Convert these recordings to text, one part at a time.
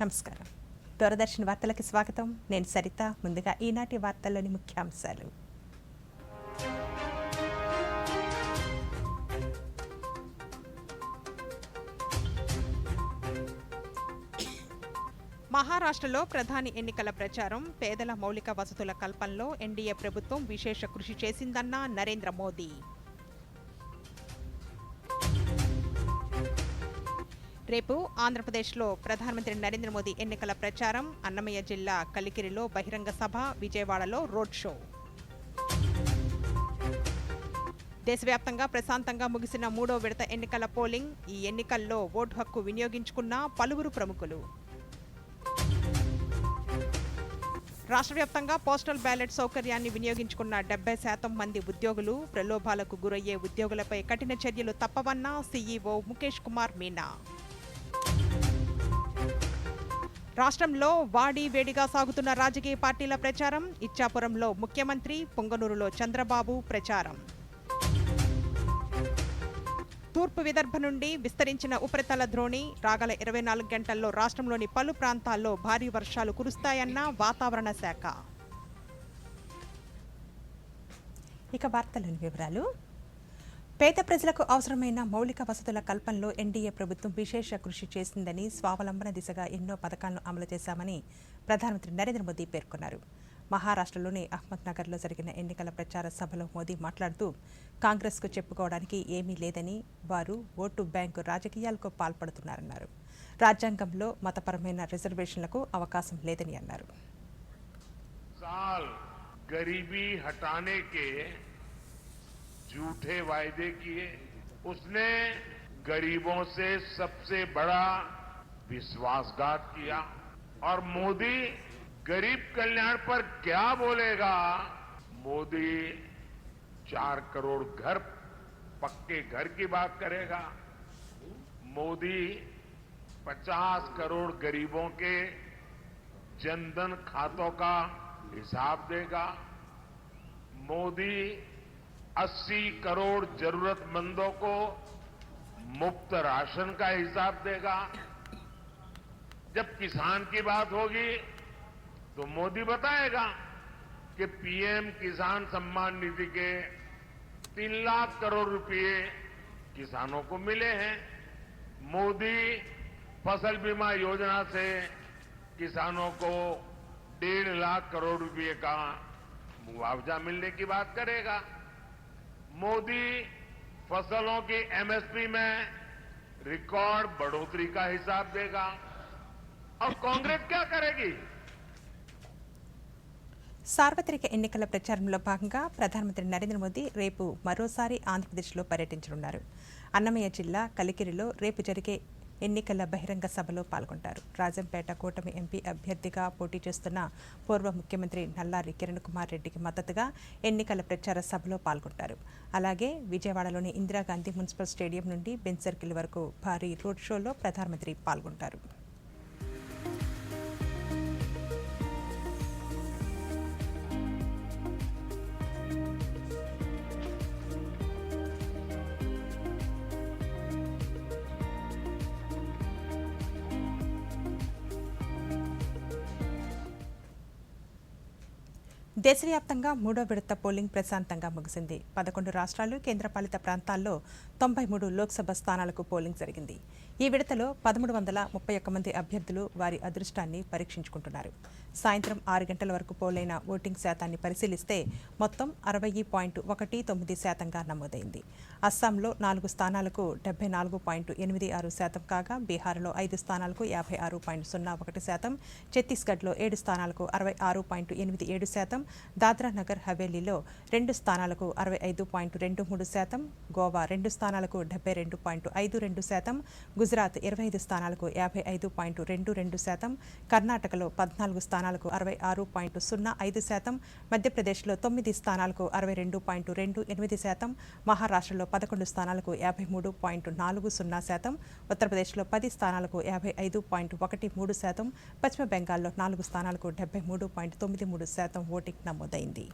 నమస్కారం. దూరదర్శన్ వార్తలకు స్వాగతం. నేను సరిత. ముందుగా ఈనాటి వార్తల్లోని ముఖ్యాంశాలు. మహారాష్ట్రలో ప్రధాని ఎన్నికల ప్రచారం, పేదల మౌలిక వసతుల కల్పనలో ఎన్డీఏ ప్రభుత్వం విశేష కృషి చేసిందన్న నరేంద్ర మోదీ. రేపు ఆంధ్రప్రదేశ్లో ప్రధానమంత్రి నరేంద్ర మోదీ ఎన్నికల ప్రచారం, అన్నమయ్య జిల్లా కలికిరిలో బహిరంగ సభ, విజయవాడలో రోడ్ షో. దేశవ్యాప్తంగా ప్రశాంతంగా ముగిసిన 3వ విడత ఎన్నికల పోలింగ్. ఈ ఎన్నికల్లో ఓటు హక్కు వినియోగించుకున్న పలువురు ప్రముఖులు. రాష్ట్ర వ్యాప్తంగా పోస్టల్ బ్యాలెట్ సౌకర్యాన్ని వినియోగించుకున్న 70% మంది ఉద్యోగులు. ప్రలోభాలకు గురయ్యే ఉద్యోగులపై కఠిన చర్యలు తప్పవన్న సీఈఓ ముఖేష్ కుమార్ మీనా. రాష్ట్రంలో వాడి వేడిగా సాగుతున్న రాజకీయ పార్టీల ప్రచారం. ఇచ్చాపురంలో ముఖ్యమంత్రి, పొంగనూరులో చంద్రబాబు ప్రచారం. తూర్పు విదర్భ నుండి విస్తరించిన ఉపరితల ద్రోణి. రాగల 24 గంటల్లో రాష్ట్రంలోని పలు ప్రాంతాల్లో భారీ వర్షాలు కురుస్తాయన్న వాతావరణ శాఖ. ఇక వార్తలోని వివరాలు. పేద ప్రజలకు అవసరమైన మౌలిక వసతుల కల్పనలో ఎన్డీఏ ప్రభుత్వం విశేష కృషి చేసిందని, స్వావలంబన దిశగా ఎన్నో పథకాలను అమలు చేశామని ప్రధానమంత్రి నరేంద్ర మోదీ పేర్కొన్నారు. మహారాష్ట్రలోని అహ్మద్నగర్లో జరిగిన ఎన్నికల ప్రచార సభలో మోదీ మాట్లాడుతూ, కాంగ్రెస్కు చెప్పుకోవడానికి ఏమీ లేదని, వారు ఓటు బ్యాంకు రాజకీయాలకు పాల్పడుతున్నారన్నారు. రాజ్యాంగంలో మతపరమైన రిజర్వేషన్లకు అవకాశం లేదని అన్నారు. झूठे वायदे किए, उसने गरीबों से सबसे बड़ा विश्वासघात किया। और मोदी गरीब कल्याण पर क्या बोलेगा? मोदी 4 करोड़ घर, पक्के घर की बात करेगा। मोदी 50 करोड़ गरीबों के जनधन खातों का हिसाब देगा। मोदी 80 करोड़ जरूरतमंदों को मुफ्त राशन का हिसाब देगा। जब किसान की बात होगी तो मोदी बताएगा कि पीएम किसान सम्मान निधि के 3 लाख करोड़ रुपए किसानों को मिले हैं। मोदी फसल बीमा योजना से किसानों को 1.5 लाख करोड़ रुपए का मुआवजा मिलने की बात करेगा। मोदी फसलों की एमएसपी में रिकॉर्ड बढ़ोतरी का हिसाब देगा। और कांग्रेस क्या करेगी? సార్వత్రిక ఎన్నికల ప్రచారంలో భాగంగా ప్రధానమంత్రి నరేంద్ర మోదీ రేపు మరోసారి ఆంధ్రప్రదేశ్లో పర్యటించనున్నారు. అన్నమయ్య జిల్లా కలికిరిలో రేపు జరిగే ఎన్నికల బహిరంగ సభలో పాల్గొంటారు. రాజంపేట కూటమి ఎంపీ అభ్యర్థిగా పోటీ చేస్తున్న పూర్వ ముఖ్యమంత్రి నల్లారి కిరణ్ కుమార్ రెడ్డికి మద్దతుగా ఎన్నికల ప్రచార సభలో పాల్గొంటారు. అలాగే విజయవాడలోని ఇందిరాగాంధీ మున్సిపల్ స్టేడియం నుండి బెంచ్ సర్కిల్ వరకు భారీ రోడ్ షోలో ప్రధానమంత్రి పాల్గొంటారు. దేశవ్యాప్తంగా 3వ విడత పోలింగ్ ప్రశాంతంగా ముగిసింది. 11 రాష్ట్రాలు, కేంద్రపాలిత ప్రాంతాల్లో 93 లోక్సభ స్థానాలకు పోలింగ్ జరిగింది. ఈ విడతలో 1331 మంది అభ్యర్థులు వారి అదృష్టాన్ని పరీక్షించుకుంటున్నారు. సాయంత్రం 6 గంటల వరకు పోలైన ఓటింగ్ శాతాన్ని పరిశీలిస్తే మొత్తం 60.19% నమోదైంది. అస్సాంలో 4 స్థానాలకు 74.86% కాగా, బీహార్లో 5 స్థానాలకు 56.01%, ఛత్తీస్గఢ్లో 7 స్థానాలకు 66.87%, దాద్రా నగర్ హవేలీలో 2 స్థానాలకు 65.23%, గోవా 2 స్థానాలకు 72.52%, గుజరాత్ 25 స్థానాలకు 55.22%, కర్ణాటకలో 14 స్థానాలకు 66.05%, మధ్యప్రదేశ్లో 9 స్థానాలకు 62.28%, మహారాష్ట్రలో 11 స్థానాలకు 53.40%, ఉత్తరప్రదేశ్లో 10 స్థానాలకు 55.13%, పశ్చిమ బెంగాల్లో 4 స్థానాలకు 73.93% ఓటింగ్ నమోదైంది.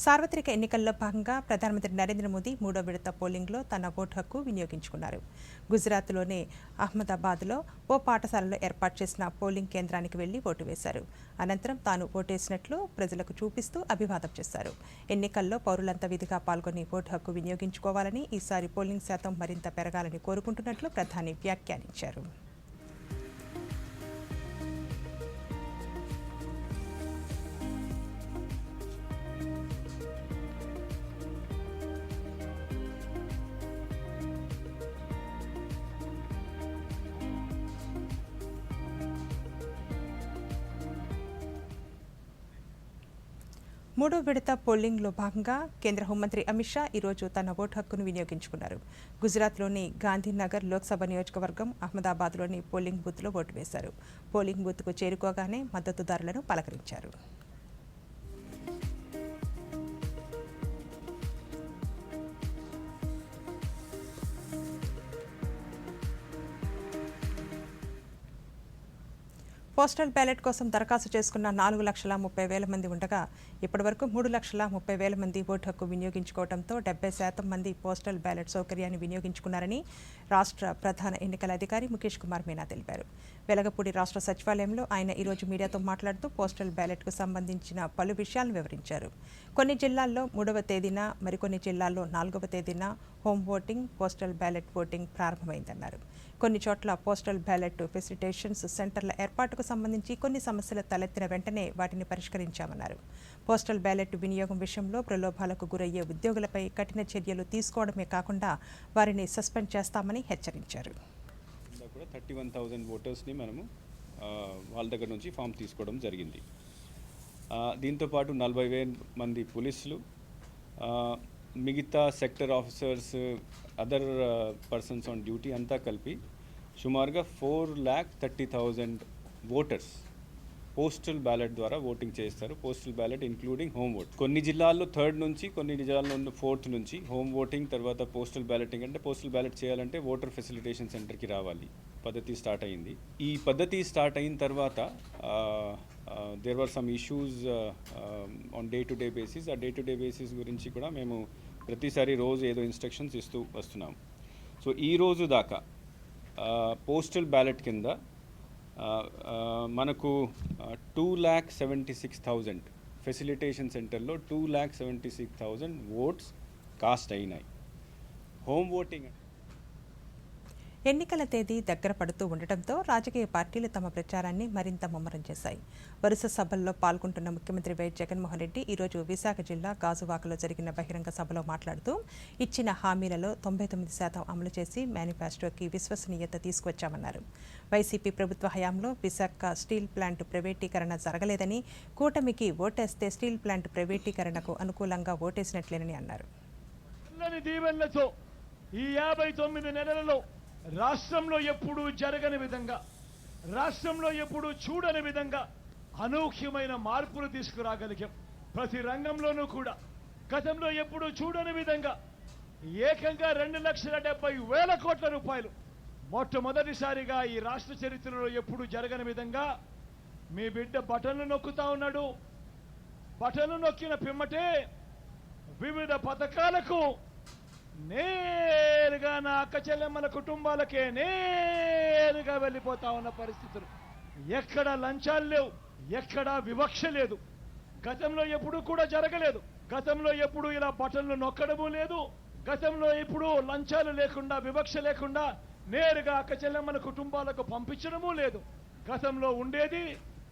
సార్వత్రిక ఎన్నికల్లో భాగంగా ప్రధానమంత్రి నరేంద్ర మోదీ మూడో విడత పోలింగ్లో తన ఓటు హక్కు వినియోగించుకున్నారు. గుజరాత్లోని అహ్మదాబాద్లో ఓ పాఠశాలలో ఏర్పాటు చేసిన పోలింగ్ కేంద్రానికి వెళ్లి ఓటు వేశారు. అనంతరం తాను ఓటేసినట్లు ప్రజలకు చూపిస్తూ అభివాదం చేశారు. ఎన్నికల్లో పౌరులంతా విధిగా పాల్గొని ఓటు హక్కు వినియోగించుకోవాలని, ఈసారి పోలింగ్ శాతం మరింత పెరగాలని కోరుకుంటున్నట్లు ప్రధాని వ్యాఖ్యానించారు. మూడో విడత పోలింగ్లో భాగంగా కేంద్ర హోంమంత్రి అమిత్ షా ఈరోజు తన ఓటు హక్కును వినియోగించుకున్నారు. గుజరాత్లోని గాంధీనగర్ లోక్సభ నియోజకవర్గం అహ్మదాబాద్లోని పోలింగ్ బూత్లో ఓటు వేశారు. పోలింగ్ బూత్కు చేరుకోగానే మద్దతుదారులను పలకరించారు. పోస్టల్ బ్యాలెట్ కోసం దరఖాస్తు చేసుకున్న 4,30,000 మంది ఉండగా ఇప్పటివరకు 3,30,000 మంది ఓటు హక్కు వినియోగించుకోవడంతో 70% మంది పోస్టల్ బ్యాలెట్ సౌకర్యాన్ని వినియోగించుకున్నారని రాష్ట్ర ప్రధాన ఎన్నికల అధికారి ముఖేష్ కుమార్ మీనా తెలిపారు. వెలగపూడి రాష్ట్ర సచివాలయంలో ఆయన ఈరోజు మీడియాతో మాట్లాడుతూ పోస్టల్ బ్యాలెట్కు సంబంధించిన పలు విషయాలను వివరించారు. కొన్ని జిల్లాల్లో 3వ తేదీన, మరికొన్ని జిల్లాల్లో 4వ తేదీన home voting, postal ballot voting ప్రారంభమైందన్నారు. కొన్ని చోట్ల పోస్టల్ బ్యాలెట్ ఫెసిలిటేషన్స్ సెంటర్ల ఏర్పాటుకు సంబంధించి కొన్ని సమస్యలు తలెత్తిన వెంటనే వాటిని పరిష్కరించామన్నారు. పోస్టల్ బ్యాలెట్ వినియోగం విషయంలో ప్రలోభాలకు గురయ్యే ఉద్యోగులపై కఠిన చర్యలు తీసుకోవడమే కాకుండా వారిని సస్పెండ్ చేస్తామని హెచ్చరించారు. 31,000 ఓటర్స్ని మనము వాళ్ళ దగ్గర నుంచి ఫామ్ తీసుకోవడం జరిగింది. దీంతోపాటు 40,000 మంది పోలీసులు, మిగతా sector officers, other persons on duty అంతా కలిపి సుమారుగా 4,30,000 ఓటర్స్ పోస్టల్ బ్యాలెట్ ద్వారా ఓటింగ్ చేస్తారు. Postal ballot including home vote. కొన్ని జిల్లాల్లో 3rd నుంచి, కొన్ని జిల్లాల్లో 4th నుంచి హోమ్ ఓటింగ్, తర్వాత పోస్టల్ బ్యాలెటింగ్. అంటే పోస్టల్ బ్యాలెట్ చేయాలంటే ఓటర్ ఫెసిలిటేషన్ సెంటర్కి రావాలి. పద్ధతి స్టార్ట్ అయింది. ఈ పద్ధతి స్టార్ట్ అయిన తర్వాత there were some issues on day to day basis. ఆ డే టు డే బేసిస్ గురించి కూడా మేము ప్రతిసారి రోజు ఏదో ఇన్స్ట్రక్షన్స్ ఇస్తూ వస్తున్నాం. సో ఈ రోజు దాకా పోస్టల్ బ్యాలెట్ కింద మనకు 2,76,000 ఫెసిలిటేషన్ సెంటర్లో 2,76,000 ఓట్స్ కాస్ట్ అయినాయి. హోమ్ ఓటింగ్ ఎన్నికల తేదీ దగ్గర పడుతూ ఉండటంతో రాజకీయ పార్టీలు తమ ప్రచారాన్ని మరింత ముమ్మరం చేశాయి. వరుస సభల్లో పాల్గొంటున్న ముఖ్యమంత్రి వైఎస్ జగన్మోహన్ రెడ్డి ఈరోజు విశాఖ జిల్లా గాజువాకలో జరిగిన బహిరంగ సభలో మాట్లాడుతూ ఇచ్చిన హామీలలో 99% అమలు చేసి మేనిఫెస్టోకి విశ్వసనీయత తీసుకొచ్చామన్నారు. వైసీపీ ప్రభుత్వ హయాంలో విశాఖ స్టీల్ ప్లాంట్ ప్రైవేటీకరణ జరగలేదని, కూటమికి ఓటేస్తే స్టీల్ ప్లాంట్ ప్రైవేటీకరణకు అనుకూలంగా ఓటేసినట్లేనని అన్నారు. ఈ 59 నెలలలో రాష్ట్రంలో ఎప్పుడూ జరగని విధంగా, రాష్ట్రంలో ఎప్పుడూ చూడని విధంగా అనూహ్యమైన మార్పులు తీసుకురాగలిగాం. ప్రతి రంగంలోనూ కూడా గతంలో ఎప్పుడూ చూడని విధంగా ఏకంగా 2,70,000 కోట్ల రూపాయలు మొట్టమొదటిసారిగా ఈ రాష్ట్ర చరిత్రలో ఎప్పుడూ జరగని విధంగా మీ బిడ్డ బటన్లు నొక్కుతా ఉన్నాడు. బటన్లు నొక్కిన పిమ్మటే వివిధ పథకాలకు నేరుగా నా అక్క చెల్లెమ్మల కుటుంబాలకే నేరుగా వెళ్ళిపోతా ఉన్న పరిస్థితులు. ఎక్కడా లంచాలు లేవు, ఎక్కడా వివక్ష లేదు. గతంలో ఎప్పుడూ కూడా జరగలేదు. గతంలో ఎప్పుడు ఇలా బటన్లు నొక్కడము లేదు. గతంలో ఎప్పుడు లంచాలు లేకుండా, వివక్ష లేకుండా నేరుగా అక్క చెల్లెమ్మల కుటుంబాలకు పంపించడము లేదు. గతంలో ఉండేది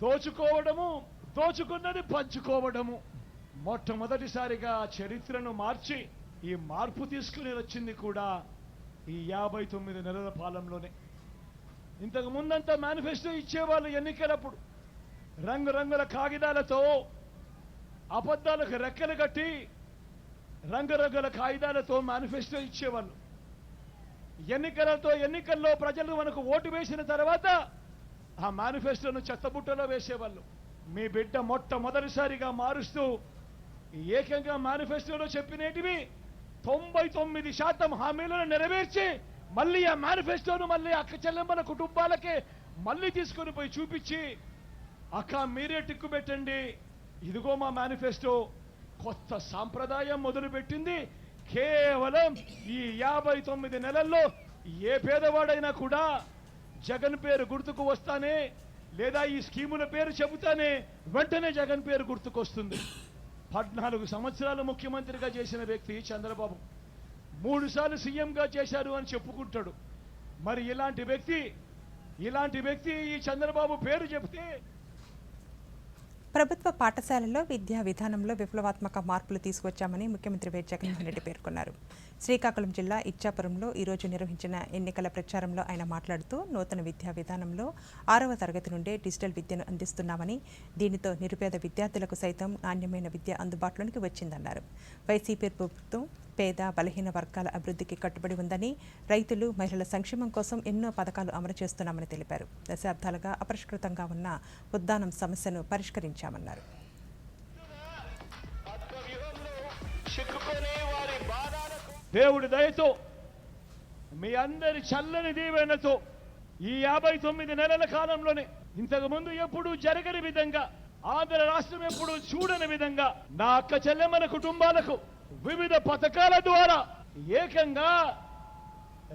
దోచుకోవడము, దోచుకున్నది పంచుకోవడము. మొట్టమొదటిసారిగా చరిత్రను మార్చి ఈ మార్పు తీసుకుని వచ్చింది కూడా ఈ 59 నెలల పాలనలోనే. ఇంతకు ముందంతా మేనిఫెస్టో ఇచ్చేవాళ్ళు ఎన్నికలప్పుడు రంగురంగుల కాగితాలతో, అబద్ధాలకు రెక్కలు కట్టి రంగురంగుల కాగితాలతో మేనిఫెస్టో ఇచ్చేవాళ్ళు. ఎన్నికల్లో ప్రజలు మనకు ఓటు వేసిన తర్వాత ఆ మేనిఫెస్టోను చెత్తబుట్టలో వేసేవాళ్ళు. మీ బిడ్డ మొట్టమొదటిసారిగా మారుస్తూ ఏకంగా మేనిఫెస్టోలో చెప్పినేటివి 99% హామీలను నెరవేర్చి మళ్ళీ ఆ మేనిఫెస్టోను మళ్ళీ అక్క చెల్లెమ్మల కుటుంబాలకే మళ్ళీ తీసుకొని పోయి చూపించి, అక్క మీరే టిక్కు పెట్టండి, ఇదిగో మా మేనిఫెస్టో, కొత్త సాంప్రదాయం మొదలుపెట్టింది. కేవలం ఈ 59 నెలల్లో ఏ పేదవాడైనా కూడా జగన్ పేరు గుర్తుకు వస్తానే, లేదా ఈ స్కీముల పేరు చెబుతానే వెంటనే జగన్ పేరు గుర్తుకొస్తుంది. 14 సంవత్సరాలు ముఖ్యమంత్రిగా చేసిన వ్యక్తి చంద్రబాబు 3 సార్లు సీఎంగా చేశారు అని చెప్పుకుంటాడు. మరి ఇలాంటి వ్యక్తి ఈ చంద్రబాబు పేరు చెప్తే ప్రభుత్వ పాఠశాలల్లో విద్యా విధానంలో విప్లవాత్మక మార్పులు తీసుకొచ్చామని ముఖ్యమంత్రి వైఎస్ జగన్మోహన్ రెడ్డి పేర్కొన్నారు. శ్రీకాకుళం జిల్లా ఇచ్చాపురంలో ఈరోజు నిర్వహించిన ఎన్నికల ప్రచారంలో ఆయన మాట్లాడుతూ నూతన విద్యా విధానంలో 6వ తరగతి నుండే డిజిటల్ విద్యను అందిస్తున్నామని, దీనితో నిరుపేద విద్యార్థులకు సైతం నాణ్యమైన విద్య అందుబాటులోకి వచ్చిందన్నారు. వైసీపీ ప్రభుత్వం పేద బలహీన వర్గాల అభివృద్ధికి కట్టుబడి ఉందని, రైతులు మహిళల సంక్షేమం కోసం ఎన్నో పథకాలు అమలు చేస్తున్నామని తెలిపారు. దశాబ్దాలుగా అపరిష్కృతంగా ఉన్న ఉద్దానం సమస్యను పరిష్కరించామన్నారు. దేవుడి దయతో మీ అందరి చల్లని దీవెనతో ఈ 59 నెలల కాలంలోనే ఇంతకుముందు ఎప్పుడూ జరగని విధంగా, ఆంధ్ర రాష్ట్రం ఎప్పుడూ చూడని విధంగా నా అక్క చెల్లెమ్మల కుటుంబాలకు వివిధ పథకాల ద్వారా ఏకంగా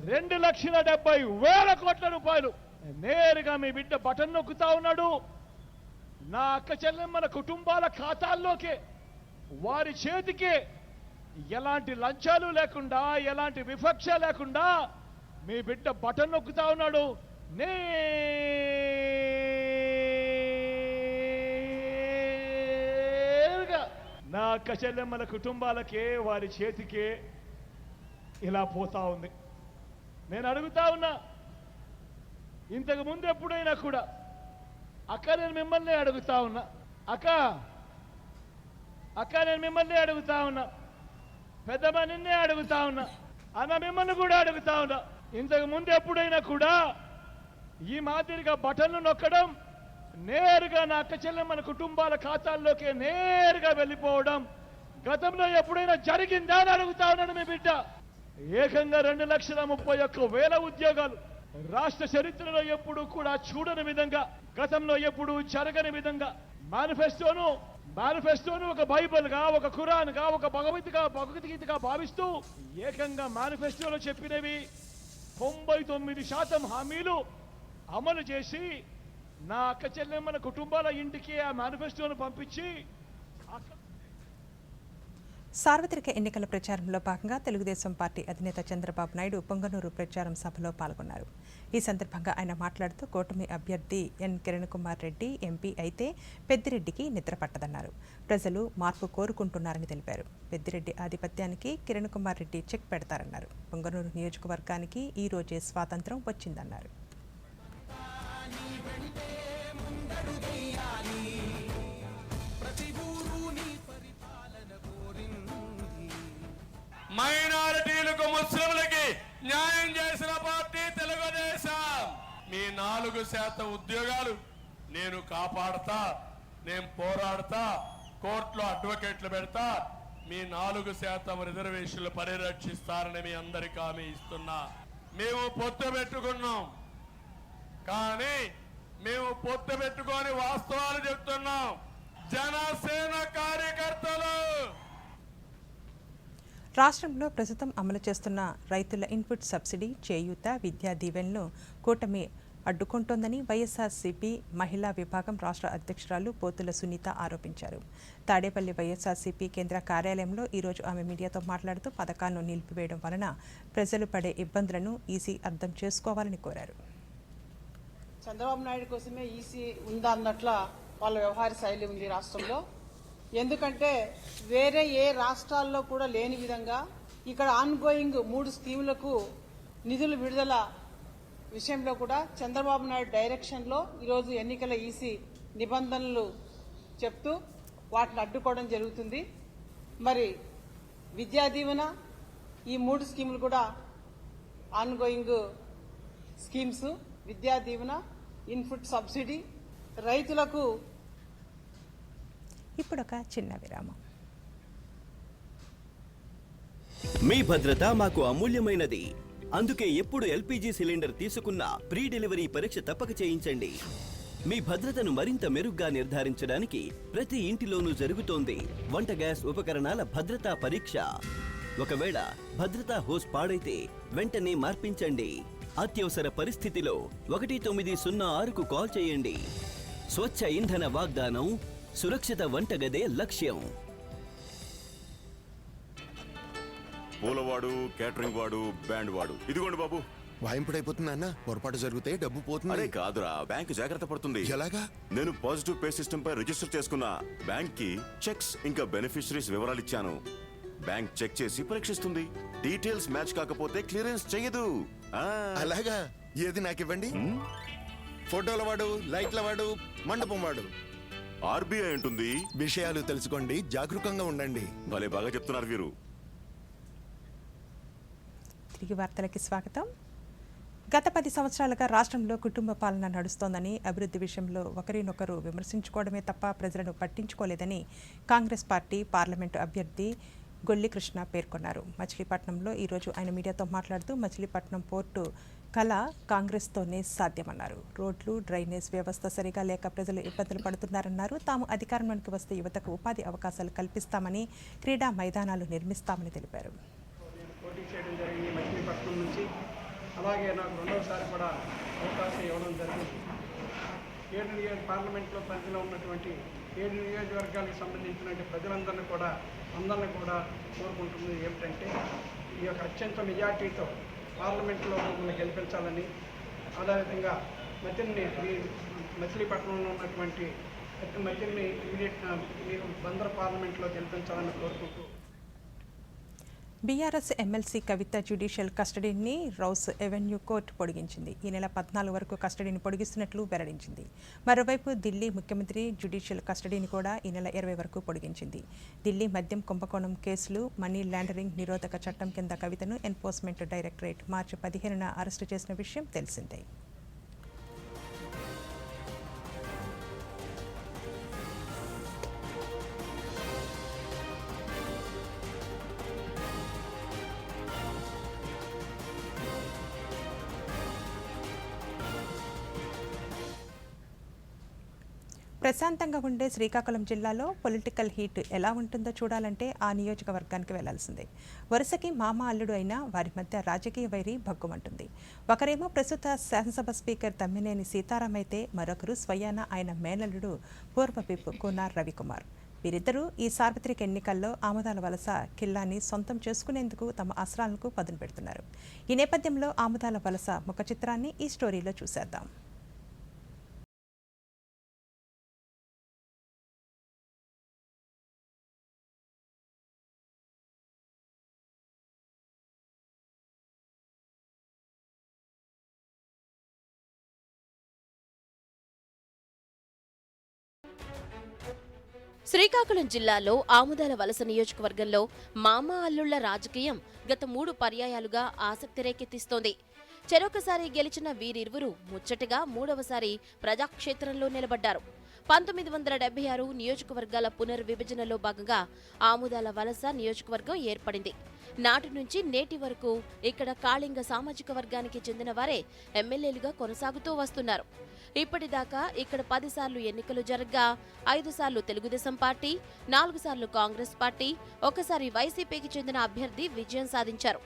2,70,000 కోట్ల రూపాయలు నేరుగా మీ బిడ్డ బటన్ నొక్కుతా ఉన్నాడు. నా అక్క చెల్లెమ్మల కుటుంబాల ఖాతాల్లోకే, వారి చేతికే ఎలాంటి లంచాలు లేకుండా, ఎలాంటి వివక్ష లేకుండా మీ బిడ్డ బటన్ నొక్కుతా ఉన్నాడు. నేరుగా నా అక్క చెల్లెమ్మల కుటుంబాలకే, వారి చేతికే ఇలా పోతా ఉంది. నేను అడుగుతా ఉన్నా, ఇంతకు ముందు ఎప్పుడైనా కూడా అక్క నేను మిమ్మల్ని అడుగుతా ఉన్నా, అక్క నేను మిమ్మల్ని అడుగుతా ఉన్నా, పెద్దమ్మ నిన్నే అడుగుతా ఉన్నా, అన్న మిమ్మల్ని కూడా అడుగుతా ఉన్నా, ఇంతకు ముందు ఎప్పుడైనా కూడా ఈ మాదిరిగా బటన్లు నొక్కడం, నేరుగా నా అక్క చెల్లెమ్మల కుటుంబాల ఖాతాల్లోకి నేరుగా వెళ్ళిపోవడం గతంలో ఎప్పుడైనా జరిగిందా అని అడుగుతా ఉన్నాడు మీ బిడ్డ. ఏకంగా 2,31,000 ఉద్యోగాలు రాష్ట్ర చరిత్రలో ఎప్పుడు కూడా చూడని విధంగా, గతంలో ఎప్పుడు జరగని విధంగా మేనిఫెస్టోను ఒక బైబిల్ గా, ఒక ఖురాన్ గా, ఒక భగవద్గీతగా భావిస్తూ ఏకంగా మేనిఫెస్టోలో చెప్పినవి 99% హామీలు అమలు చేసి నా అక్క చెల్లెమ్మల కుటుంబాల ఇంటికి ఆ మేనిఫెస్టోను పంపించి సార్వత్రిక ఎన్నికల ప్రచారంలో భాగంగా తెలుగుదేశం పార్టీ అధినేత చంద్రబాబు నాయుడు పొంగనూరు ప్రచారం సభలో పాల్గొన్నారు. ఈ సందర్భంగా ఆయన మాట్లాడుతూ కూటమి అభ్యర్థి ఎన్ కిరణ్ కుమార్ రెడ్డి ఎంపీ అయితే పెద్దిరెడ్డికి నిద్ర పట్టదన్నారు. ప్రజలు మార్పు కోరుకుంటున్నారని తెలిపారు. పెద్దిరెడ్డి ఆధిపత్యానికి కిరణ్ కుమార్ రెడ్డి చెక్ పెడతారన్నారు. పొంగనూరు నియోజకవర్గానికి ఈ రోజే స్వాతంత్రం వచ్చిందన్నారు. మైనారిటీలకు, ముస్లింలకి న్యాయం చేసిన పార్టీ తెలుగుదేశం. మీ 4% ఉద్యోగాలు నేను కాపాడతా, నేను పోరాడతా, కోర్టులో అడ్వకేట్లు పెడతా, మీ 4% రిజర్వేషన్లు పరిరక్షిస్తారని మీ అందరికీ హామీ ఇస్తున్నా. మేము పొత్తు పెట్టుకున్నాం, కానీ మేము పొత్తు పెట్టుకొని వాస్తవాలు చెప్తున్నాం. జనసేన కార్యకర్తలు రాష్ట్రంలో ప్రస్తుతం అమలు చేస్తున్న రైతుల ఇన్పుట్ సబ్సిడీ, చేయూత, విద్యా దీవెనలను కూటమి అడ్డుకుంటోందని వైఎస్ఆర్సీపీ మహిళా విభాగం రాష్ట్ర అధ్యక్షురాలు పోతుల సునీత ఆరోపించారు. తాడేపల్లి వైఎస్ఆర్సీపీ కేంద్ర కార్యాలయంలో ఈరోజు ఆమె మీడియాతో మాట్లాడుతూ పథకాలను నిలిపివేయడం వలన ప్రజలు పడే ఇబ్బందులను ఈసీ అర్థం చేసుకోవాలని కోరారు. చంద్రబాబు నాయుడు కోసమే ఈసీ ఉందా అన్నట్ల వాళ్ళ వ్యవహార శైలి ఉంది రాష్ట్రంలో. ఎందుకంటే వేరే ఏ రాష్ట్రాల్లో కూడా లేని విధంగా ఇక్కడ ఆన్గోయింగ్ 3 స్కీములకు నిధులు విడుదల విషయంలో కూడా చంద్రబాబు నాయుడు డైరెక్షన్లో ఈరోజు ఎన్నికల ఈసీ నిబంధనలు చెప్తూ వాటిని అడ్డుకోవడం జరుగుతుంది. మరి విద్యా దీవెన ఈ 3 స్కీములు కూడా ongoing schemes. Vidya Deevena, input subsidy, రైతులకు. ఇప్పుడొక చిన్న విరామం. మీ భద్రత మాకు అమూల్యమైనది. అందుకే ఎప్పుడు ఎల్పీజీ సిలిండర్ తీసుకున్నా ప్రీ డెలివరీ పరీక్ష తప్పక చేయించండి. మీ భద్రతను మరింత మెరుగ్గా నిర్ధారించడానికి ప్రతి ఇంటిలోనూ జరుగుతోంది వంట గ్యాస్ ఉపకరణాల భద్రతా పరీక్ష. ఒకవేళ భద్రతా హోస్ పాడైతే వెంటనే మార్పించండి. అత్యవసర పరిస్థితిలో 1906కు కాల్ చేయండి. స్వచ్ఛ ఇంధన వాగ్దానం, సురక్షిత వంటగదే లక్ష్యం. పూలవాడు, కేటరింగ్ వాడు, బ్యాండ్ వాడు, ఇదిగోండి బాబు. వాయింపుడైపోతుంది అన్న, పొరపాటు జరిగితే డబ్బు అరే పోతుంది. కాదురా, బ్యాంకు జాగ్రత్త పడుతుంది. ఎలాగా? నేను పాజిటివ్ పే సిస్టమ్ పై రిజిస్టర్ చేసుకున్న బ్యాంక్ కి చెక్స్ ఇంకా బెనిఫిషరీస్ వివరాలు ఇచ్చాను. బ్యాంక్ చెక్ చేసి పరీక్షిస్తుంది. డీటెయిల్స్ మ్యాచ్ కాకపోతే క్లియరెన్స్ చెయ్యదు. అలాగా? ఏది నాకివ్వండి. ఫోటోల వాడు, లైట్ల వాడు, మండపం వాడు. ఆర్బీఐ ఉంటుంది. విషయాలు తెలుసుకోండి, జాగరూకంగా ఉండండి. భలే బాగా చెప్తున్నారు వీరు. తిరిగి వార్తలకి స్వాగతం. గత 10 సంవత్సరాలుగా రాష్ట్రంలో కుటుంబ పాలన నడుస్తోందని, అభివృద్ధి విషయంలో ఒకరినొకరు విమర్శించుకోవడమే తప్ప ప్రజలను పట్టించుకోలేదని కాంగ్రెస్ పార్టీ పార్లమెంటు అభ్యర్థి గొల్లి కృష్ణ పేర్కొన్నారు. మచిలీపట్నంలో ఈరోజు ఆయన మీడియాతో మాట్లాడుతూ మచిలీపట్నం పోర్టు కళ కాంగ్రెస్తోనే సాధ్యమన్నారు. రోడ్లు, డ్రైనేజ్ వ్యవస్థ సరిగా లేక ప్రజలు ఇబ్బందులు పడుతున్నారన్నారు. తాము అధికారంలోకి వస్తే యువతకు ఉపాధి అవకాశాలు కల్పిస్తామని, క్రీడా మైదానాలు నిర్మిస్తామని తెలిపారు. పోటీ చేయడం జరిగింది మచిలీపట్నం నుంచి. అలాగే నాకు రెండవసారి కూడా అవకాశం ఇవ్వడం జరిగింది. 7 పార్లమెంట్లో పరిధిలో ఉన్నటువంటి 7 నియోజకవర్గాలకు సంబంధించినటువంటి ప్రజలందరినీ కూడా కోరుకుంటున్నది ఏమిటంటే, ఈ యొక్క అత్యంత మెజార్టీతో పార్లమెంట్లో మమ్మల్ని గెలిపించాలని, అదేవిధంగా మచిలీపట్నంలో ఉన్నటువంటి మధ్యని మీరు బందర్ పార్లమెంట్లో గెలిపించాలని కోరుకుంటూ బీఆర్ఎస్ ఎమ్మెల్సీ కవిత జ్యుడిషియల్ కస్టడీని రౌస్ ఎవెన్యూ కోర్టు పొడిగించింది. ఈ నెల 14 వరకు కస్టడీని పొడిగిస్తున్నట్లు వెల్లడించింది. మరోవైపు ఢిల్లీ ముఖ్యమంత్రి జ్యుడిషియల్ కస్టడీని కూడా ఈ నెల 20 వరకు పొడిగించింది. ఢిల్లీ మద్యం కుంభకోణం కేసులు, మనీ లాండరింగ్ నిరోధక చట్టం కింద కవితను ఎన్ఫోర్స్మెంట్ డైరెక్టరేట్ మార్చి 15న అరెస్టు చేసిన విషయం తెలిసిందే. ప్రశాంతంగా ఉండే శ్రీకాకుళం జిల్లాలో పొలిటికల్ హీట్ ఎలా ఉంటుందో చూడాలంటే ఆ నియోజకవర్గానికి వెళ్లాల్సిందే. వరుసకి మామ అల్లుడు అయినా వారి మధ్య రాజకీయ వైరి భగ్గుమంటుంది. ఒకరేమో ప్రస్తుత శాసనసభ స్పీకర్ తమ్మినేని సీతారాం అయితే, మరొకరు స్వయాన ఆయన మేనల్లుడు పూర్వ విప్ కూన రవికుమార్. వీరిద్దరూ ఈ సార్వత్రిక ఎన్నికల్లో ఆముదాల వలస కిల్లాని సొంతం చేసుకునేందుకు తమ అస్త్రాలకు పదును పెడుతున్నారు. ఈ నేపథ్యంలో ఆముదాల వలస ముఖ చిత్రాన్ని ఈ స్టోరీలో చూసేద్దాం. శ్రీకాకుళం జిల్లాలో ఆముదాల వలస నియోజకవర్గంలో మామ అల్లుళ్ల రాజకీయం గత 3 పర్యాయాలుగా ఆసక్తి రేకెత్తిస్తోంది. చెరొకసారి గెలిచిన వీరిరువురు ముచ్చటగా 3వసారి ప్రజాక్షేత్రంలో నిలబడ్డారు. 1976 నియోజకవర్గాల పునర్విభజనలో భాగంగా ఆముదాల వలస నియోజకవర్గం ఏర్పడింది. నాటి నుంచి నేటి వరకు ఇక్కడ కాళింగ సామాజిక వర్గానికి చెందిన వారే ఎమ్మెల్యేలుగా కొనసాగుతూ వస్తున్నారు. ఇప్పటిదాకా ఇక్కడ 10 సార్లు ఎన్నికలు జరగ్గా 5 సార్లు తెలుగుదేశం పార్టీ, 4 సార్లు కాంగ్రెస్ పార్టీ, 1 సారి వైసీపీకి చెందిన అభ్యర్థి విజయం సాధించారు.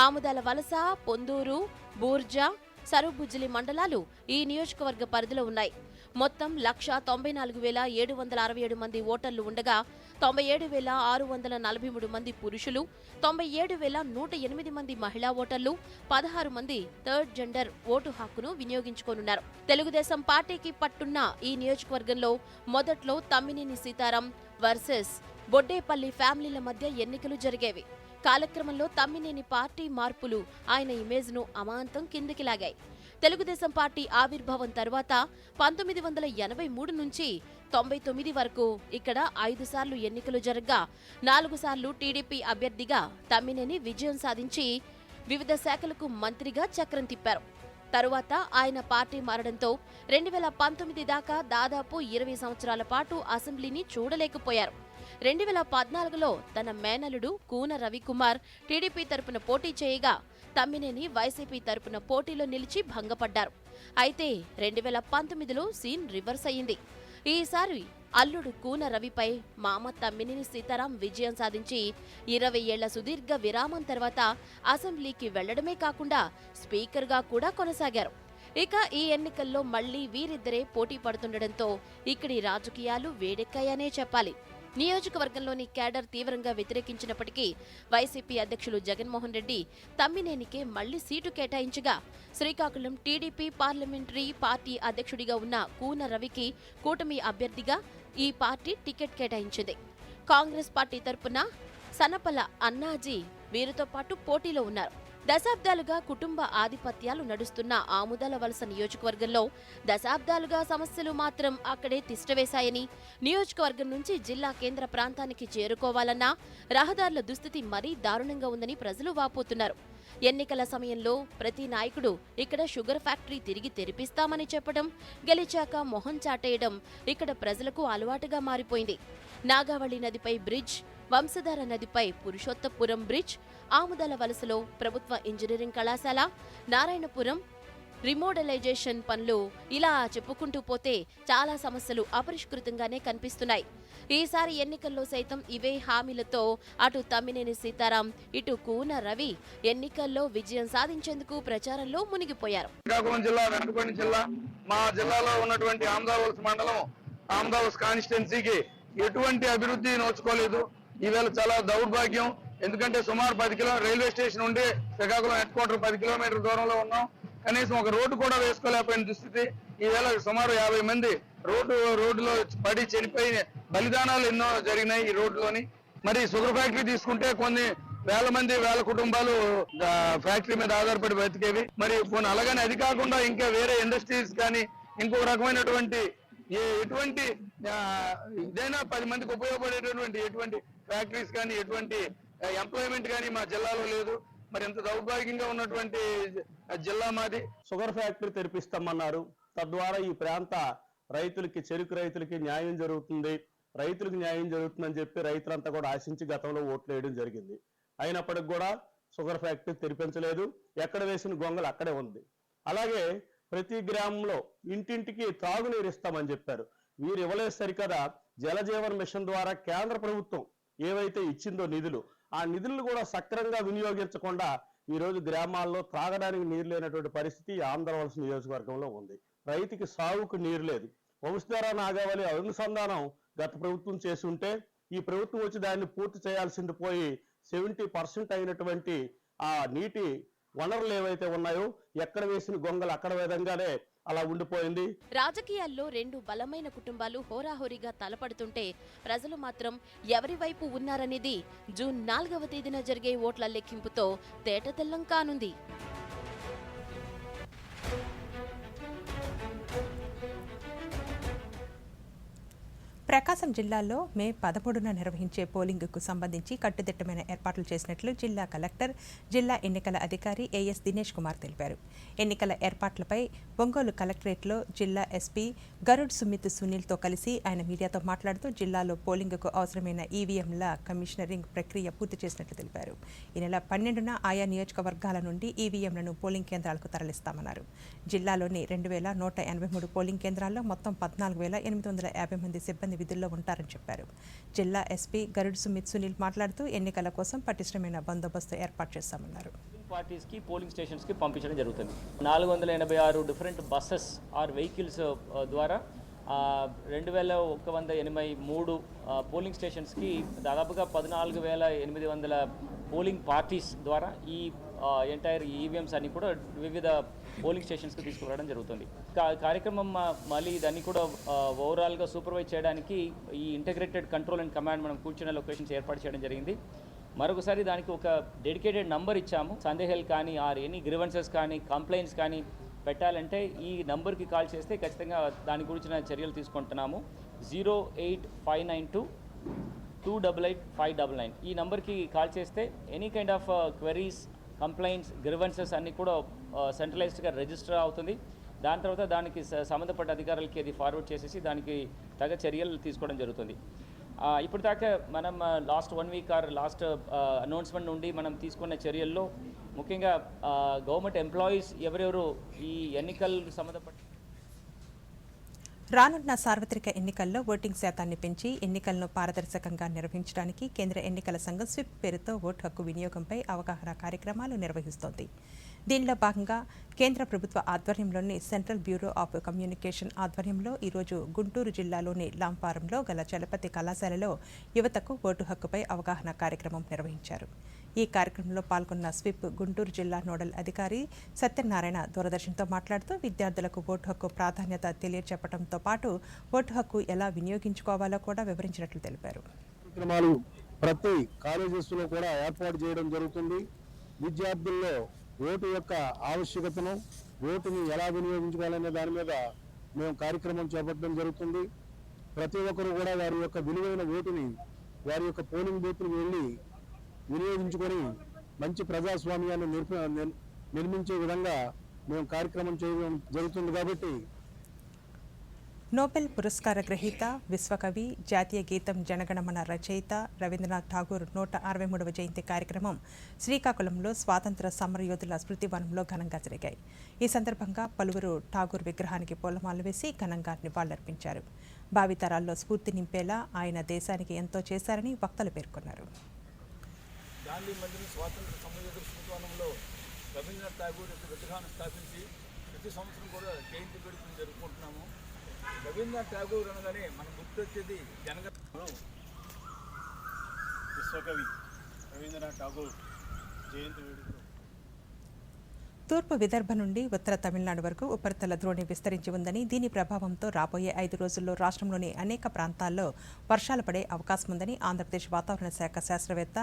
ఆముదాల వలస, పొందూరు, బూర్జా, సరుబుజ్జిలి మండలాలు ఈ నియోజకవర్గ పరిధిలో ఉన్నాయి. మొత్తం 1,94,767 మంది ఓటర్లు ఉండగా 97,643 మంది పురుషులు, 97,108 మంది మహిళా ఓటర్లు, 16 మంది థర్డ్ జెండర్ ఓటు హక్కును వినియోగించుకోనున్నారు. తెలుగుదేశం పార్టీకి పట్టున్న ఈ నియోజకవర్గంలో మొదట్లో తమ్మినేని సీతారాం వర్సెస్ బొడ్డేపల్లి ఫ్యామిలీల మధ్య ఎన్నికలు జరిగేవి. కాలక్రమంలో తమ్మినేని పార్టీ మార్పులు ఆయన ఇమేజ్ను అమాంతం కిందికి లాగాయి. తెలుగుదేశం పార్టీ ఆవిర్భావం తర్వాత 1983 నుంచి 99 వరకు ఇక్కడ 5 సార్లు ఎన్నికలు జరగ్గా 4 సార్లు టీడీపీ అభ్యర్థిగా తమ్మినేని విజయం సాధించి వివిధ శాఖలకు మంత్రిగా చక్రం తిప్పారు. తరువాత ఆయన పార్టీ మారడంతో 2019 దాకా దాదాపు 20 సంవత్సరాల పాటు అసెంబ్లీని చూడలేకపోయారు. 2014లో తన మేనలుడు కూన రవికుమార్ టీడీపీ తరపున పోటీ చేయగా తమ్మినేని వైసీపీ తరపున పోటీలో నిలిచి భంగపడ్డారు. అయితే 2019లో సీన్ రివర్స్ అయింది. ఈసారి అల్లుడు కూన రవిపై మామ తమ్మినేని సీతారాం విజయం సాధించి 20 ఏళ్ల సుదీర్ఘ విరామం తర్వాత అసెంబ్లీకి వెళ్లడమే కాకుండా స్పీకర్గా కూడా కొనసాగారు. ఇక ఈ ఎన్నికల్లో మళ్లీ వీరిద్దరే పోటీ పడుతుండటంతో ఇక్కడి రాజకీయాలు వేడెక్కాయనే చెప్పాలి. నియోజకవర్గంలోని క్యాడర్ తీవ్రంగా వ్యతిరేకించినప్పటికీ వైసీపీ అధ్యక్షులు జగన్మోహన్ రెడ్డి తమ్మినేనికే మళ్లీ సీటు కేటాయించగా, శ్రీకాకుళం టీడీపీ పార్లమెంటరీ పార్టీ అధ్యక్షుడిగా ఉన్న కూన రవికి కూటమి అభ్యర్థిగా ఈ పార్టీ టికెట్ కేటాయించింది. కాంగ్రెస్ పార్టీ తరపున సనపల అన్నాజీ వీరితో పాటు పోటీలో ఉన్నారు. దశాబ్దాలుగా కుటుంబ ఆధిపత్యాలు నడుస్తున్న ఆముదాల వలస నియోజకవర్గంలో దశాబ్దాలుగా సమస్యలు మాత్రం అక్కడే తిష్టవేశాయని, నియోజకవర్గం నుంచి జిల్లా కేంద్ర ప్రాంతానికి చేరుకోవాలన్నా రహదారుల దుస్థితి మరీ దారుణంగా ఉందని ప్రజలు వాపోతున్నారు. ఎన్నికల సమయంలో ప్రతి నాయకుడు ఇక్కడ షుగర్ ఫ్యాక్టరీ తిరిగి తెరిపిస్తామని చెప్పడం, గెలిచాక మొహం చాటేయడం ఇక్కడ ప్రజలకు అలవాటుగా మారిపోయింది. నాగావళి నదిపై బ్రిడ్జ్, వంశధార నదిపై పురుషోత్తపురం బ్రిడ్జ్, ఆముదాల వలసలో ప్రభుత్వ ఇంజనీరింగ్ కళాశాల, నారాయణపురం రిమోడలైజేషన్ పనులు, ఇలా చెప్పుకుంటూ పోతే చాలా సమస్యలు అపరిష్కృతంగానే కనిపిస్తున్నాయి. ఈసారి ఎన్నికల్లో సైతం ఇవే హామీలతో అటు తమ్మినేని సీతారాం, ఇటు కూన రవి ఎన్నికల్లో విజయం సాధించేందుకు ప్రచారంలో మునిగిపోయారు. శ్రీకాకుళం జిల్లా వెనుకబడిన జిల్లా. మా జిల్లాలో ఉన్నటువంటి ఆమదావలస మండలం, ఆమదావలస కాన్స్టిట్యున్సీకి ఎటువంటి అభివృద్ధి నోచుకోలేదు. ఈవేళ చాలా దౌర్భాగ్యం. ఎందుకంటే సుమారు 10 రైల్వే స్టేషన్ ఉండి శ్రీకాకుళం హెడ్ క్వార్టర్ 10 కిలోమీటర్ల దూరంలో ఉన్నాం. కనీసం ఒక రోడ్డు కూడా వేసుకోలేకపోయిన దుస్థితి. ఈవేళ సుమారు 50 మంది రోడ్డులో పడి చనిపోయిన బలిదానాలు ఎన్నో జరిగినాయి ఈ రోడ్డులోని. మరి షుగర్ ఫ్యాక్టరీ తీసుకుంటే కొన్ని వేల కుటుంబాలు ఫ్యాక్టరీ మీద ఆధారపడి బతికేవి. మరి అలాగని అది కాకుండా ఇంకా వేరే ఇండస్ట్రీస్ కానీ ఇంకొక రకమైనటువంటి ఎటువంటి ఇదైనా 10 మందికి ఉపయోగపడేటటువంటి ఎటువంటి ఫ్యాక్టరీస్ కానీ ఎటువంటి ఎంప్లాయ్మెంట్ కానీ మా జిల్లాలో లేదు. మరి ఎంత దౌర్భాగ్యంగా ఉన్నటువంటి జిల్లా మాది. షుగర్ ఫ్యాక్టరీ తెరిపిస్తామన్నారు. తద్వారా ఈ ప్రాంత రైతులకి, చెరుకు రైతులకి న్యాయం జరుగుతుంది, రైతులకు న్యాయం జరుగుతుందని చెప్పి రైతులంతా కూడా ఆశించి గతంలో ఓట్లు వేయడం జరిగింది. అయినప్పటికి కూడా షుగర్ ఫ్యాక్టరీ తెరిపించలేదు. ఎక్కడ వేసిన గొంగలు అక్కడే ఉంది. అలాగే ప్రతి గ్రామంలో ఇంటింటికి తాగునీరు ఇస్తామని చెప్పారు. వీరు ఇవ్వలేదు సరికదా, జలజీవన్ మిషన్ ద్వారా కేంద్ర ప్రభుత్వం ఏవైతే ఇచ్చిందో నిధులు, ఆ నిధులను కూడా సక్రమంగా వినియోగించకుండా ఈరోజు గ్రామాల్లో త్రాగడానికి నీరు లేనటువంటి పరిస్థితి ఆంధ్రవలస నియోజకవర్గంలో ఉంది. రైతుకి సాగుకు నీరు లేదు. వంశధార నాగావళి అనుసంధానం గత ప్రభుత్వం చేసి ఉంటే ఈ ప్రభుత్వం వచ్చి దాన్ని పూర్తి చేయాల్సింది పోయి 70% అయినటువంటి ఆ నీటి వనరులు ఏవైతే ఉన్నాయో ఎక్కడ వేసిన గొంగలు అక్కడ విధంగానే అలా ఉండిపోయింది. రాజకీయాల్లో 2 బలమైన కుటుంబాలు హోరాహోరీగా తలపడుతుంటే ప్రజలు మాత్రం ఎవరి వైపు ఉన్నారనేది జూన్ 4వ తేదీన జరిగే ఓట్ల లెక్కింపుతో తేటతెల్లం కానుంది. ప్రకాశం జిల్లాలో మే 13న నిర్వహించే పోలింగ్కు సంబంధించి కట్టుదిట్టమైన ఏర్పాట్లు చేసినట్లు జిల్లా కలెక్టర్, జిల్లా ఎన్నికల అధికారి ఏఎస్ దినేష్ కుమార్ తెలిపారు. ఎన్నికల ఏర్పాట్లపై ఒంగోలు కలెక్టరేట్లో జిల్లా ఎస్పీ గరుడ్ సుమిత్ సునీల్తో కలిసి ఆయన మీడియాతో మాట్లాడుతూ జిల్లాలో పోలింగ్కు అవసరమైన ఈవీఎంల కమిషనరింగ్ ప్రక్రియ పూర్తి చేసినట్లు తెలిపారు. ఈ నెల 12న ఆయా నియోజకవర్గాల నుండి ఈవీఎంలను పోలింగ్ కేంద్రాలకు తరలిస్తామన్నారు. జిల్లాలోని 2183 పోలింగ్ కేంద్రాల్లో మొత్తం 14,850 మంది సిబ్బంది విధుల్లో ఉంటారని చెప్పారు. జిల్లా ఎస్పీ గరుడ్ సుమిత్ సునీల్ మాట్లాడుతూ ఎన్నికల కోసం పటిష్టమైన బందోబస్తు ఏర్పాటు చేస్తామన్నారు. పార్టీస్కి పోలింగ్ స్టేషన్స్కి పంపించడం జరుగుతుంది. 486 డిఫరెంట్ బస్సెస్ ఆర్ వెహికల్స్ ద్వారా 2183 పోలింగ్ స్టేషన్స్కి దాదాపుగా 14,800 పోలింగ్ పార్టీస్ ద్వారా ఈ ఎంటైర్ ఈవీఎంస్ అన్ని కూడా వివిధ పోలింగ్ స్టేషన్స్కి తీసుకురావడం జరుగుతుంది. కార్యక్రమం మళ్ళీ దాన్ని కూడా ఓవరాల్గా సూపర్వైజ్ చేయడానికి ఈ ఇంటగ్రేటెడ్ కంట్రోల్ అండ్ కమాండ్ మనం కూర్చున్న లొకేషన్స్ ఏర్పాటు చేయడం జరిగింది. మరొకసారి దానికి ఒక డెడికేటెడ్ నంబర్ ఇచ్చాము. సందేహాలు కానీ ఆర్ ఎనీ గ్రీవెన్సెస్ కానీ కంప్లైంట్స్ కానీ పెట్టాలంటే ఈ నంబర్కి కాల్ చేస్తే ఖచ్చితంగా దాని గురించిన చర్యలు తీసుకుంటున్నాము. 08592882599 ఈ నంబర్కి కాల్ చేస్తే any kind of queries, complaints, grievances అన్నీ కూడా సెంట్రలైజ్డ్గా రిజిస్టర్ అవుతుంది. దాని తర్వాత దానికి సంబంధపడ్డ అధికారులకి అది ఫార్వర్డ్ చేసేసి దానికి తగ్గ చర్యలు తీసుకోవడం జరుగుతుంది. ఇప్పుడు దాకా మనం last 1 week or last announcement నుండి మనం తీసుకున్న చర్యల్లో ముఖ్యంగా గవర్నమెంట్ ఎంప్లాయీస్ ఎవరెవరు ఈ ఎన్నికలకు సంబంధపట్ట రానున్న సార్వత్రిక ఎన్నికల్లో ఓటింగ్ శాతాన్ని పెంచి ఎన్నికలను పారదర్శకంగా నిర్వహించడానికి కేంద్ర ఎన్నికల సంఘం స్విప్ పేరుతో ఓటు హక్కు వినియోగంపై అవగాహన కార్యక్రమాలు నిర్వహిస్తోంది. దీనిలో భాగంగా కేంద్ర ప్రభుత్వ ఆధ్వర్యంలోని సెంట్రల్ బ్యూరో ఆఫ్ కమ్యూనికేషన్ ఆధ్వర్యంలో ఈరోజు గుంటూరు జిల్లాలోని లాంపారంలో గల చలపతి కళాశాలలో యువతకు ఓటు హక్కుపై అవగాహన కార్యక్రమం నిర్వహించారు. ఈ కార్యక్రమంలో పాల్గొన్న స్విప్ గుంటూరు జిల్లా నోడల్ అధికారి సత్యనారాయణ దూరదర్శన్తో మాట్లాడుతూ విద్యార్థులకు ఓటు హక్కు ప్రాధాన్యత తెలియచెప్పడంతో పాటు ఓటు హక్కు ఎలా వినియోగించుకోవాలో కూడా వివరించినట్లు తెలిపారు. కార్యక్రమాలు ప్రతి కాలేజెస్లో కూడా ఏర్పాటు చేయడం జరుగుతుంది. విద్యార్థుల్లో ఓటు యొక్క ఆవశ్యకతను, ఓటుని ఎలా వినియోగించుకోవాలనే దాని మీద మేము కార్యక్రమం చేపట్టడం జరుగుతుంది. ప్రతి ఒక్కరు కూడా వారి యొక్క విలువైన ఓటుని వారి యొక్క పోలింగ్ బూత్లకు వెళ్ళి వినియోగించుకొని మంచి ప్రజాస్వామ్యాన్ని నిర్మించే విధంగా మేము కార్యక్రమం చేయడం జరుగుతుంది. కాబట్టి నోబెల్ పురస్కార గ్రహీత, విశ్వకవి, జాతీయ గీతం జనగణమన రచయిత రవీంద్రనాథ్ ఠాగూర్ 163వ జయంతి కార్యక్రమం శ్రీకాకుళంలో స్వాతంత్ర సమరయోధుల స్మృతివనంలో ఘనంగా జరిగాయి. ఈ సందర్భంగా పలువురు ఠాగూర్ విగ్రహానికి పూలమాలలు వేసి ఘనంగా నివాళులర్పించారు. భావితరాల్లో స్ఫూర్తి నింపేలా ఆయన దేశానికి ఎంతో చేశారని వక్తలు పేర్కొన్నారు. గాంధీ మందిరం స్వాతంత్ర సమరయోధుల స్మృతివనంలో రవీంద్రనాథ్ ఠాగూర్ యొక్క విగ్రహాన్ని స్థాపించి ప్రతి సంవత్సరం కూడా జయంతి వేడుకలు జరుపుకుంటున్నాము. రవీంద్రనాథ్ ఠాగూర్ అనగానే మనకు గుర్తొచ్చేది జనగణమన. విశ్వకవి రవీంద్రనాథ్ ఠాగూర్ జయంతి వేడుకలు. తూర్పు విదర్భ నుండి ఉత్తర తమిళనాడు వరకు ఉపరితల ద్రోణి విస్తరించి ఉందని, దీని ప్రభావంతో రాబోయే 5 రోజుల్లో రాష్ట్రంలోని అనేక ప్రాంతాల్లో వర్షాలు పడే అవకాశం ఉందని ఆంధ్రప్రదేశ్ వాతావరణ శాఖ శాస్త్రవేత్త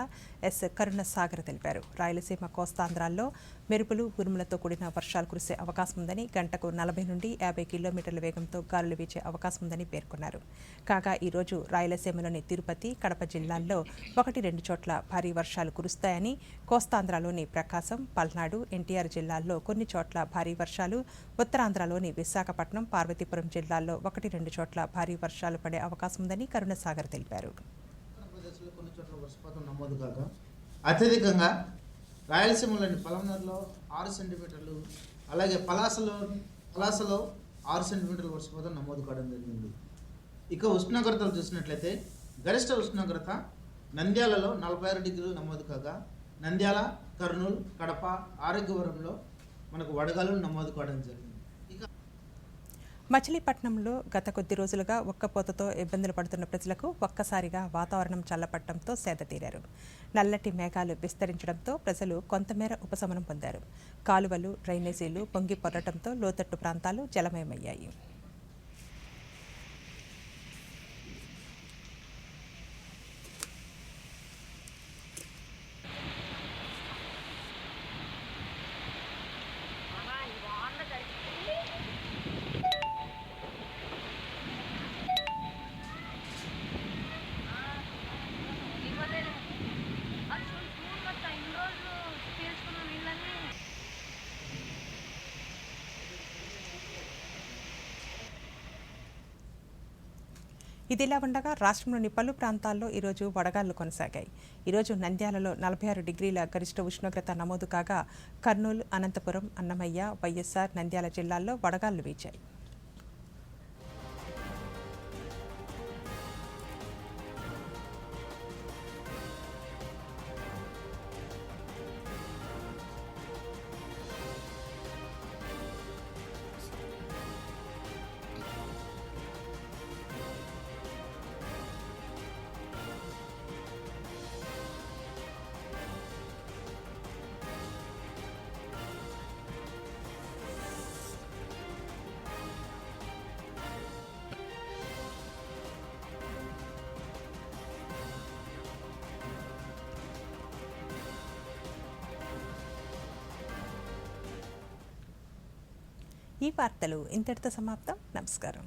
ఎస్ కరుణసాగర్ తెలిపారు. రాయలసీమ కోస్తాంధ్రాల్లో మెరుపులు, ఉరుములతో కూడిన వర్షాలు కురిసే అవకాశం ఉందని, గంటకు 40 నుండి 50 కిలోమీటర్ల వేగంతో గాలులు వీచే అవకాశం ఉందని పేర్కొన్నారు. కాగా ఈరోజు రాయలసీమలోని తిరుపతి, కడప జిల్లాల్లో 1-2 చోట్ల భారీ వర్షాలు కురుస్తాయని, కోస్తాంధ్రలోని ప్రకాశం, పల్నాడు, ఎన్టీఆర్ జిల్లాల్లో కొన్ని చోట్ల భారీ వర్షాలు, ఉత్తరాంధ్రలోని విశాఖపట్నం, పార్వతీపురం జిల్లాల్లో 1-2 చోట్ల భారీ వర్షాలు పడే అవకాశం ఉందని కరుణసాగర్ తెలిపారు. కొన్ని చోట్ల వర్షపాతం నమోదు కాగా అత్యధికంగా రాయలసీమలోని పలమనేరులో 6 సెంటీమీటర్లు, అలాగే పలాసలో 6 సెంటీమీటర్ల వర్షపాతం నమోదు కావడం జరిగింది. ఇక ఉష్ణోగ్రతలు చూసినట్లయితే గరిష్ట ఉష్ణోగ్రత నంద్యాలలో 46 డిగ్రీలు నమోదు కాగా, నంద్యాల, కర్నూలు, కడప, ఆరోగ్యవరంలో మనకు వడగాలులు నమోదు కావడం జరిగింది. మచిలీపట్నంలో గత కొద్ది రోజులుగా ఒక్కపోతతో ఇబ్బందులు పడుతున్న ప్రజలకు ఒక్కసారిగా వాతావరణం చల్లపడటంతో సేద తీరారు. నల్లటి మేఘాలు విస్తరించడంతో ప్రజలు కొంతమేర ఉపశమనం పొందారు. కాలువలు, డ్రైనేజీలు పొంగి పొర్లటంతో లోతట్టు ప్రాంతాలు జలమయమయ్యాయి. ఇదిలా ఉండగా రాష్ట్రంలోని పలు ప్రాంతాల్లో ఈరోజు వడగాళ్లు కొనసాగాయి. ఈరోజు నంద్యాలలో 46 డిగ్రీల గరిష్ట ఉష్ణోగ్రత నమోదు కాగా, కర్నూలు, అనంతపురం, అన్నమయ్య, వైఎస్ఆర్, నంద్యాల జిల్లాల్లో వడగాళ్లు వీచాయి. ఈ వార్తలు ఇంతటితో సమాప్తం. నమస్కారం.